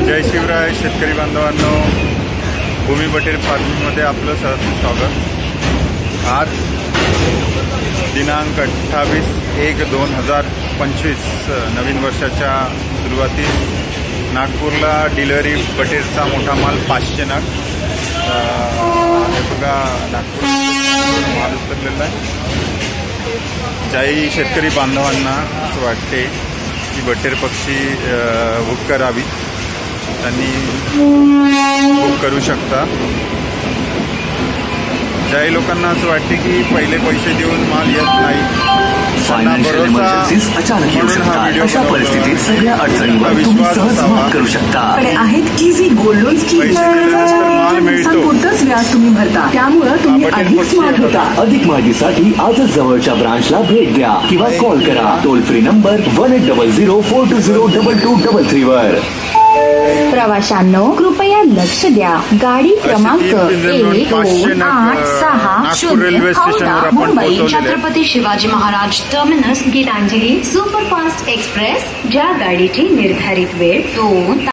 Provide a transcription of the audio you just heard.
जय शिवराय शेतकरी बांधवांनो, भूमी बटेर फार्मिंगमध्ये आपलं सहर्ष स्वागत। आज दिनांक 28/1/2025 नवीन वर्षाच्या सुरुवातीस नागपूरला डिलिव्हरी बटेरचा मोठा माल 500 नग हे बघा नागपूर माल उतरलेला आहे। ज्याही शेतकरी बांधवांना असं वाटते की बटेर पक्षी बुक करावी त्यांनी बुक करू शकता। ज्याही लोकांना असं वाटते की पहिले पैसे देऊन माल येत नाही, फायनान्शियल इमर्जन्सीज अचानक येऊ शकतात। अशा परिस्थितीत सगळ्या अडचणींवर तुम्ही सहज मात करू शकता। आहेत इझी गोल्ड लोन स्कीम, पुरतच व्याज तुम्ही भरता, त्यामुळे तुम्ही अधिक स्मार्ट होता। अधिक माहितीसाठी आजच जवळच्या ब्रांचला भेट द्या किंवा कॉल करा टोल फ्री नंबर 1800-420-2233 वर। प्रवाशांनो कृपया लक्ष द्या, गाडी क्रमांक 1286 रेल्वे स्टेशनवर आपण Mumbai Chhatrapati Shivaji Maharaj terminus Gitanjali superfast express, ज्या गाडीची निर्धारित वेळ 2